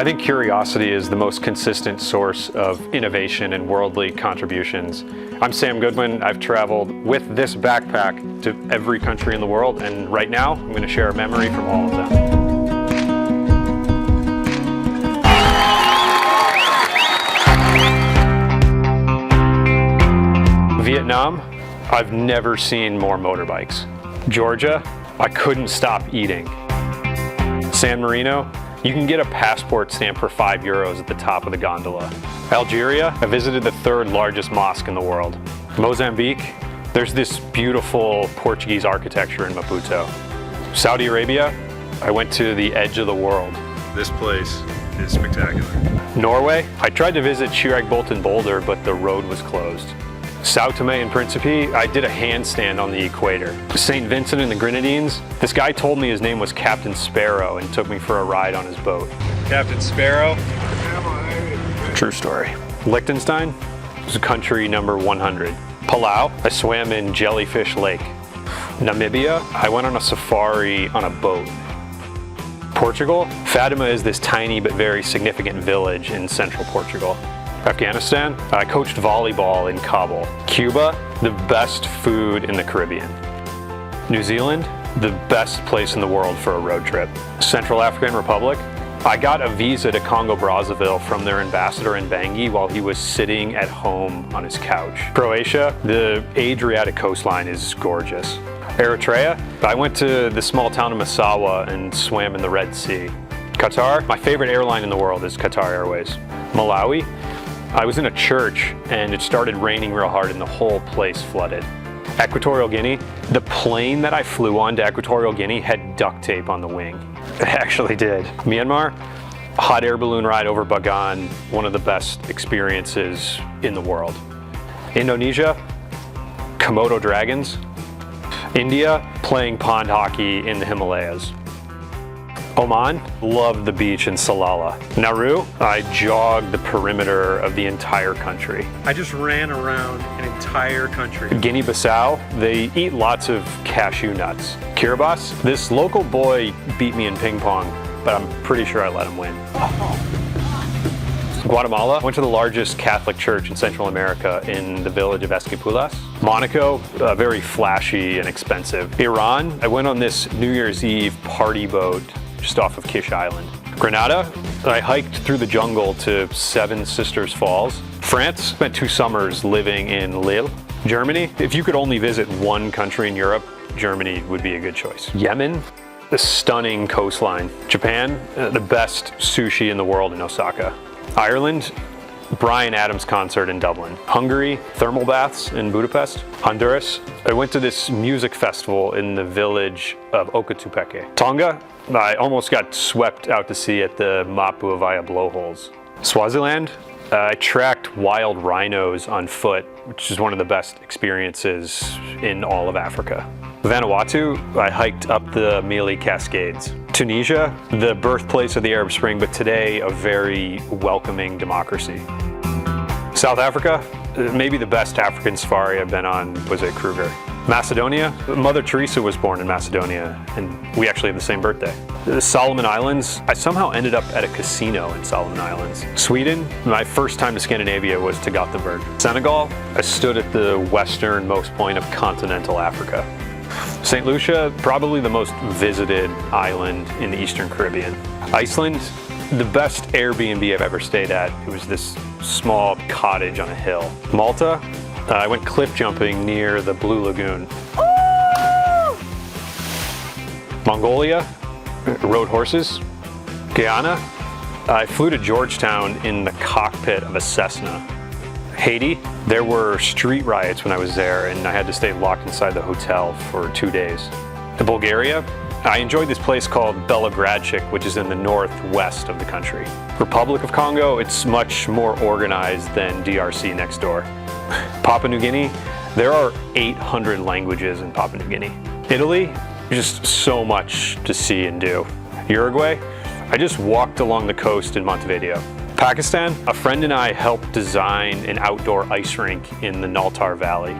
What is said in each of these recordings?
I think curiosity is the most consistent source of innovation and worldly contributions. I'm Sam Goodwin. I've traveled with this backpack to every country in the world, and right now I'm going to share a memory from all of them. Vietnam, I've never seen more motorbikes. Georgia, I couldn't stop eating. San Marino, you can get a passport stamp for €5 at the top of the gondola. Algeria, I visited the third largest mosque in the world. Mozambique, there's this beautiful Portuguese architecture in Maputo. Saudi Arabia, I went to the edge of the world. This place is spectacular. Norway, I tried to visit Chirag Bolton Boulder, but the road was closed. Sao Tome and Principe, I did a handstand on the equator. St. Vincent and the Grenadines, this guy told me his name was Captain Sparrow and took me for a ride on his boat. Captain Sparrow? True story. Liechtenstein was country number 100. Palau, I swam in Jellyfish Lake. Namibia, I went on a safari on a boat. Portugal, Fatima is this tiny but very significant village in central Portugal. Afghanistan, I coached volleyball in Kabul. Cuba, the best food in the Caribbean. New Zealand, the best place in the world for a road trip. Central African Republic, I got a visa to Congo-Brazzaville from their ambassador in Bangui while he was sitting at home on his couch. Croatia, the Adriatic coastline is gorgeous. Eritrea, I went to the small town of Massawa and swam in the Red Sea. Qatar, my favorite airline in the world is Qatar Airways. Malawi, I was in a church and it started raining real hard and the whole place flooded. Equatorial Guinea, the plane that I flew on to Equatorial Guinea had duct tape on the wing. It actually did. Myanmar, hot air balloon ride over Bagan, one of the best experiences in the world. Indonesia, Komodo dragons. India, playing pond hockey in the Himalayas. Oman, loved the beach in Salalah. Nauru, I jogged the perimeter of the entire country. I just ran around an entire country. Guinea-Bissau, they eat lots of cashew nuts. Kiribati, this local boy beat me in ping pong, but I'm pretty sure I let him win. Guatemala, went to the largest Catholic church in Central America in the village of Esquipulas. Monaco, very flashy and expensive. Iran, I went on this New Year's Eve party boat just off of Kish Island. Grenada, I hiked through the jungle to Seven Sisters Falls. France, spent 2 summers living in Lille. Germany, if you could only visit one country in Europe, Germany would be a good choice. Yemen, the stunning coastline. Japan, the best sushi in the world in Osaka. Ireland, Bryan Adams concert in Dublin. Hungary, thermal baths in Budapest. Honduras, I went to this music festival in the village of Ocotepeque. Tonga, I almost got swept out to sea at the Mapuavaya blowholes. Swaziland, I tracked wild rhinos on foot, which is one of the best experiences in all of Africa. Vanuatu, I hiked up the Mili Cascades. Tunisia, the birthplace of the Arab Spring, but today a very welcoming democracy. South Africa, maybe the best African safari I've been on was at Kruger. Macedonia, Mother Teresa was born in Macedonia, and we actually have the same birthday. The Solomon Islands, I somehow ended up at a casino in Solomon Islands. Sweden, my first time to Scandinavia was to Gothenburg. Senegal, I stood at the westernmost point of continental Africa. St. Lucia, probably the most visited island in the Eastern Caribbean. Iceland, the best Airbnb I've ever stayed at. It was this small cottage on a hill. Malta, I went cliff jumping near the Blue Lagoon. Mongolia, rode horses. Guyana, I flew to Georgetown in the cockpit of a Cessna. Haiti, there were street riots when I was there and I had to stay locked inside the hotel for 2 days. Bulgaria, I enjoyed this place called Belogradchik, which is in the northwest of the country. Republic of Congo, it's much more organized than DRC next door. Papua New Guinea, there are 800 languages in Papua New Guinea. Italy, just so much to see and do. Uruguay, I just walked along the coast in Montevideo. Pakistan, a friend and I helped design an outdoor ice rink in the Naltar Valley.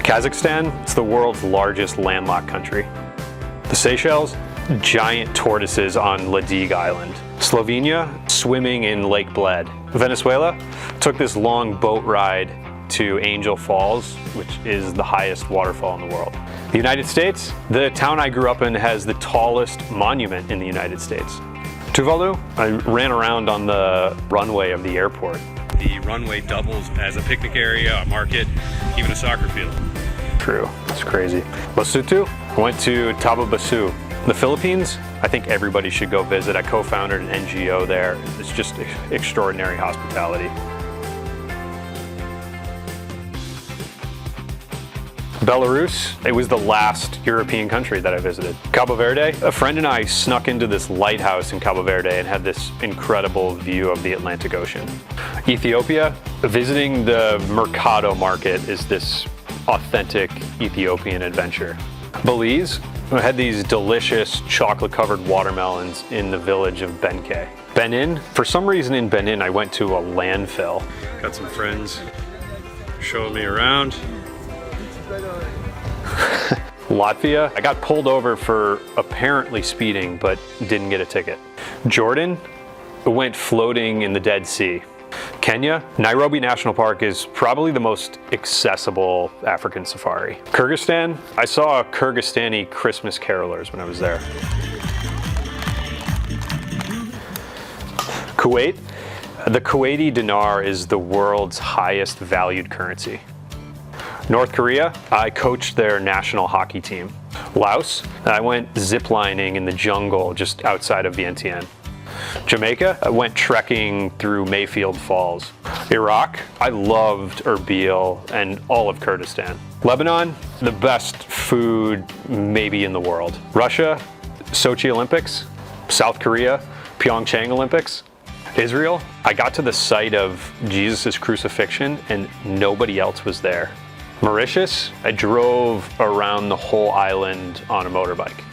Kazakhstan, it's the world's largest landlocked country. The Seychelles, giant tortoises on Ladigue Island. Slovenia, swimming in Lake Bled. Venezuela, took this long boat ride to Angel Falls, which is the highest waterfall in the world. The United States, the town I grew up in has the tallest monument in the United States. Tuvalu, I ran around on the runway of the airport. The runway doubles as a picnic area, a market, even a soccer field. True, it's crazy. Lesotho, I went to Tababasu. The Philippines, I think everybody should go visit. I co-founded an NGO there. It's just extraordinary hospitality. Belarus, it was the last European country that I visited. Cabo Verde, a friend and I snuck into this lighthouse in Cabo Verde and had this incredible view of the Atlantic Ocean. Ethiopia, visiting the Mercado market is this authentic Ethiopian adventure. Belize, I had these delicious chocolate-covered watermelons in the village of Benke. Benin, for some reason in Benin I went to a landfill. Got some friends showing me around. Latvia, I got pulled over for apparently speeding but didn't get a ticket. Jordan, went floating in the Dead Sea. Kenya, Nairobi National Park is probably the most accessible African safari. Kyrgyzstan, I saw Kyrgyzstani Christmas carolers when I was there. Kuwait, the Kuwaiti dinar is the world's highest valued currency. North Korea, I coached their national hockey team. Laos, I went ziplining in the jungle just outside of Vientiane. Jamaica, I went trekking through Mayfield Falls. Iraq, I loved Erbil and all of Kurdistan. Lebanon, the best food maybe in the world. Russia, Sochi Olympics. South Korea, Pyeongchang Olympics. Israel, I got to the site of Jesus' crucifixion and nobody else was there. Mauritius, I drove around the whole island on a motorbike.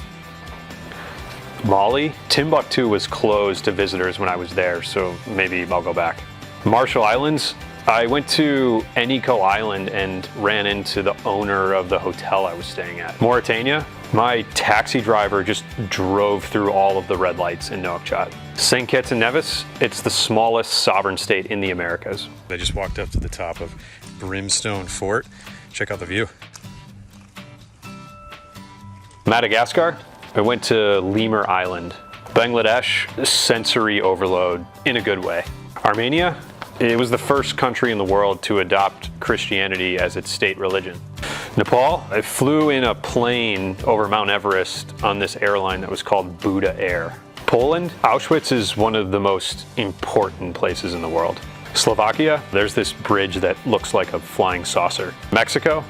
Mali, Timbuktu was closed to visitors when I was there, so maybe I'll go back. Marshall Islands, I went to Eniko Island and ran into the owner of the hotel I was staying at. Mauritania, my taxi driver just drove through all of the red lights in Nouakchott. St. Kitts and Nevis, it's the smallest sovereign state in the Americas. I just walked up to the top of Brimstone Fort. Check out the view. Madagascar, I went to Lemur Island. Bangladesh, sensory overload in a good way. Armenia, it was the first country in the world to adopt Christianity as its state religion. Nepal, I flew in a plane over Mount Everest on this airline that was called Buddha Air. Poland, Auschwitz is one of the most important places in the world. Slovakia, there's this bridge that looks like a flying saucer. Mexico,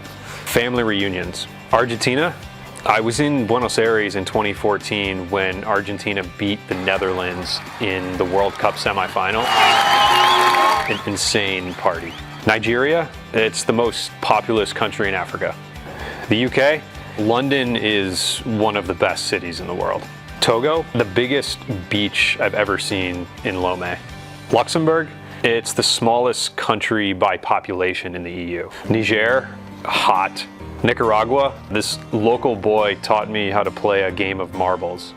family reunions. Argentina, I was in Buenos Aires in 2014 when Argentina beat the Netherlands in the World Cup semifinal. An insane party. Nigeria, it's the most populous country in Africa. The UK, London is one of the best cities in the world. Togo, the biggest beach I've ever seen in Lomé. Luxembourg, it's the smallest country by population in the EU. Niger, hot. Nicaragua, this local boy taught me how to play a game of marbles.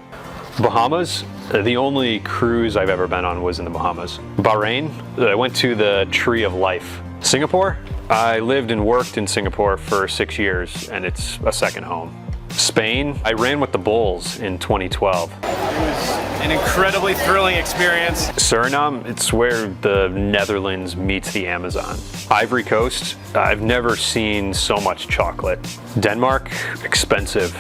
Bahamas, the only cruise I've ever been on was in the Bahamas. Bahrain, I went to the Tree of Life. Singapore, I lived and worked in Singapore for 6 years and it's a second home. Spain, I ran with the Bulls in 2012. It was an incredibly thrilling experience. Suriname, it's where the Netherlands meets the Amazon. Ivory Coast, I've never seen so much chocolate. Denmark, expensive.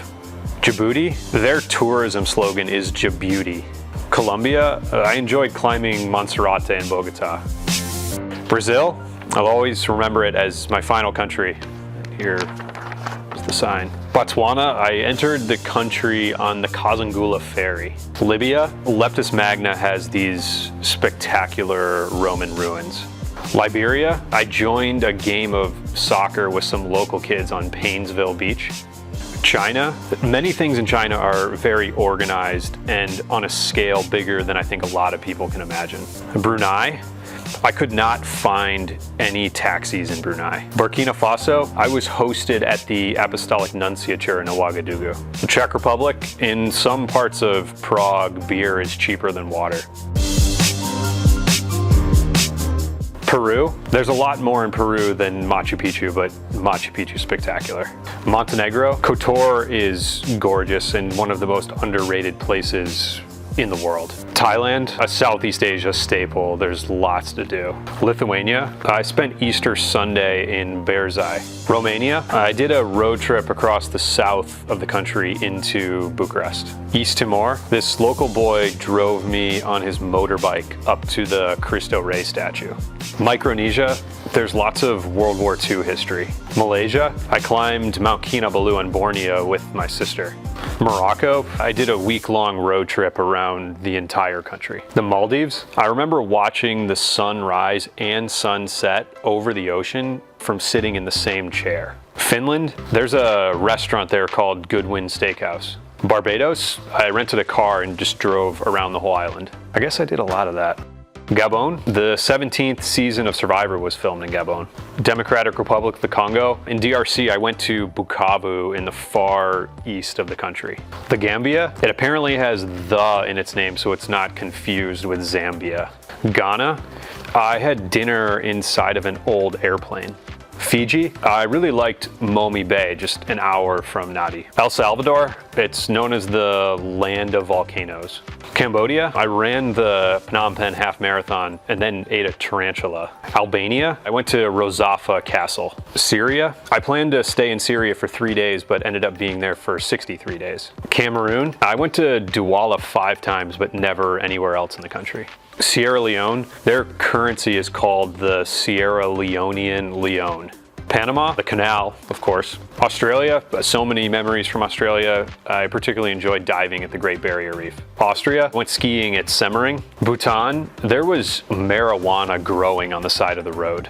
Djibouti, their tourism slogan is Djibouti. Colombia, I enjoyed climbing Monserrate in Bogota. Brazil, I'll always remember it as my final country. Here is the sign. Botswana, I entered the country on the Kazangula ferry. Libya, Leptis Magna has these spectacular Roman ruins. Liberia, I joined a game of soccer with some local kids on Painesville Beach. China, many things in China are very organized and on a scale bigger than I think a lot of people can imagine. Brunei, I could not find any taxis in Brunei. Burkina Faso, I was hosted at the Apostolic Nunciature in Ouagadougou. The Czech Republic, in some parts of Prague, beer is cheaper than water. Peru, there's a lot more in Peru than Machu Picchu, but Machu Picchu is spectacular. Montenegro, Kotor is gorgeous and one of the most underrated places in the world. Thailand, a Southeast Asia staple, there's lots to do. Lithuania, I spent Easter Sunday in Berzai. Romania, I did a road trip across the south of the country into Bucharest. East Timor, this local boy drove me on his motorbike up to the Cristo Rey statue. Micronesia, there's lots of World War II history. Malaysia, I climbed Mount Kinabalu on Borneo with my sister. Morocco, I did a week-long road trip around the entire country. The Maldives, I remember watching the sun rise and sunset over the ocean from sitting in the same chair. Finland, there's a restaurant there called Goodwin Steakhouse. Barbados, I rented a car and just drove around the whole island. I guess I did a lot of that. Gabon, the 17th season of Survivor was filmed in Gabon. Democratic Republic of the Congo. In DRC, I went to Bukavu in the far east of the country. The Gambia, it apparently has "the" in its name, so it's not confused with Zambia. Ghana, I had dinner inside of an old airplane. Fiji, I really liked Momi Bay, just an hour from Nadi. El Salvador, it's known as the land of volcanoes. Cambodia, I ran the Phnom Penh half marathon and then ate a tarantula. Albania, I went to Rozafa Castle. Syria, I planned to stay in Syria for 3 days but ended up being there for 63 days. Cameroon, I went to Douala 5 times but never anywhere else in the country. Sierra Leone, their currency is called the Sierra Leonean Leone. Panama, the canal, of course. Australia, so many memories from Australia. I particularly enjoyed diving at the Great Barrier Reef. Austria, went skiing at Semmering. Bhutan, there was marijuana growing on the side of the road.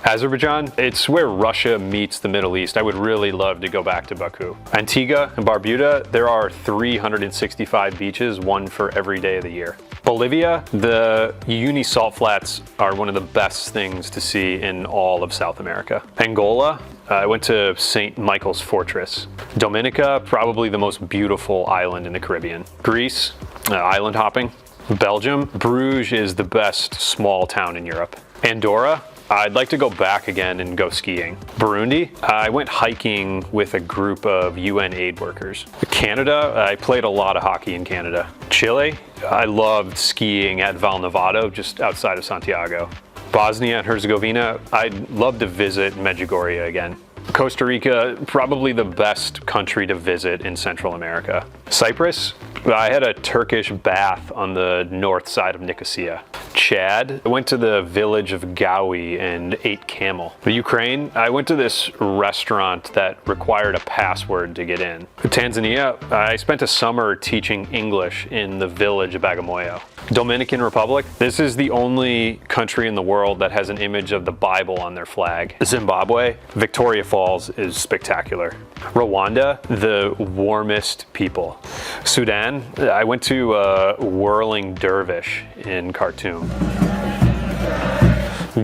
Azerbaijan, it's where Russia meets the Middle East. I would really love to go back to Baku. Antigua and Barbuda, there are 365 beaches, one for every day of the year. Bolivia, the Uyuni salt flats are one of the best things to see in all of South America. Angola, I went to St. Michael's Fortress. Dominica, probably the most beautiful island in the Caribbean. Greece, island hopping. Belgium, Bruges is the best small town in Europe. Andorra, I'd like to go back again and go skiing. Burundi, I went hiking with a group of UN aid workers. Canada, I played a lot of hockey in Canada. Chile, I loved skiing at Val Nevado, just outside of Santiago. Bosnia and Herzegovina, I'd love to visit Medjugorje again. Costa Rica, probably the best country to visit in Central America. Cyprus, I had a Turkish bath on the north side of Nicosia. Chad, I went to the village of Gawi and ate camel. The Ukraine, I went to this restaurant that required a password to get in. Tanzania, I spent a summer teaching English in the village of Bagamoyo. Dominican Republic, this is the only country in the world that has an image of the Bible on their flag. Zimbabwe, Victoria Falls is spectacular. Rwanda, the warmest people. Sudan, I went to Whirling Dervish in Khartoum.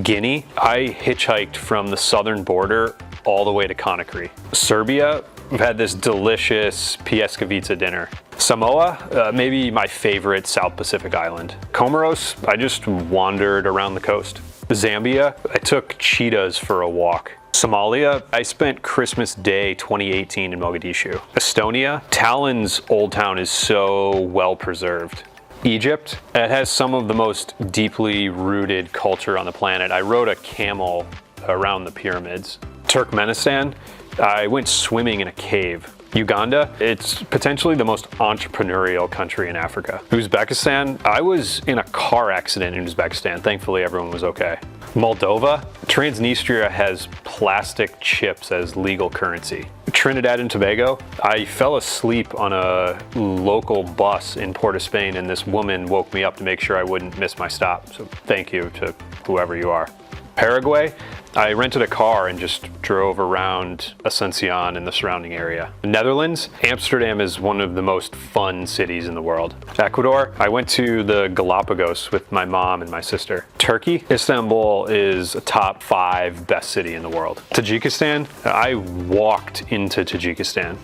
Guinea, I hitchhiked from the southern border all the way to Conakry. Serbia, I've had this delicious Pieskavitsa dinner. Samoa, maybe my favorite South Pacific island. Comoros, I just wandered around the coast. Zambia, I took cheetahs for a walk. Somalia, I spent Christmas Day 2018 in Mogadishu. Estonia, Tallinn's Old Town is so well preserved. Egypt, it has some of the most deeply rooted culture on the planet. I rode a camel around the pyramids. Turkmenistan, I went swimming in a cave. Uganda, it's potentially the most entrepreneurial country in Africa. Uzbekistan, I was in a car accident in Uzbekistan. Thankfully, everyone was okay. Moldova, Transnistria has plastic chips as legal currency. Trinidad and Tobago, I fell asleep on a local bus in Port of Spain and this woman woke me up to make sure I wouldn't miss my stop. So thank you to whoever you are. Paraguay, I rented a car and just drove around Asuncion and the surrounding area. The Netherlands, Amsterdam is one of the most fun cities in the world. Ecuador, I went to the Galapagos with my mom and my sister. Turkey, Istanbul is a top 5 best city in the world. Tajikistan, I walked into Tajikistan.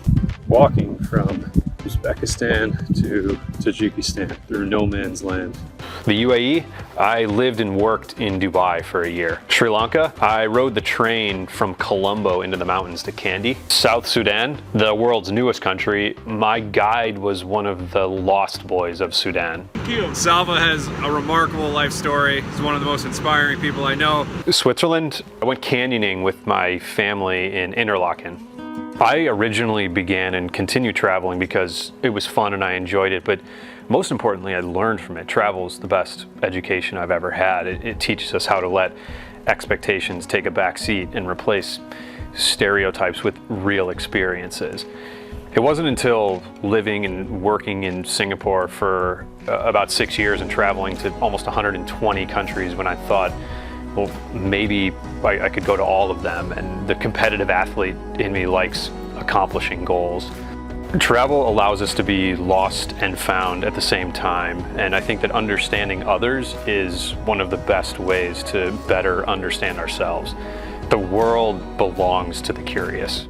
Walking from Uzbekistan to Tajikistan through no man's land. The UAE, I lived and worked in Dubai for a year. Sri Lanka, I rode the train from Colombo into the mountains to Kandy. South Sudan, the world's newest country, my guide was one of the lost boys of Sudan. Salva has a remarkable life story. He's one of the most inspiring people I know. Switzerland, I went canyoning with my family in Interlaken. I originally began and continue traveling because it was fun and I enjoyed it, but most importantly, I learned from it. Travel is the best education I've ever had. It teaches us how to let expectations take a back seat and replace stereotypes with real experiences. It wasn't until living and working in Singapore for about 6 years and traveling to almost 120 countries when I thought, well, maybe I could go to all of them, and the competitive athlete in me likes accomplishing goals. Travel allows us to be lost and found at the same time, and I think that understanding others is one of the best ways to better understand ourselves. The world belongs to the curious.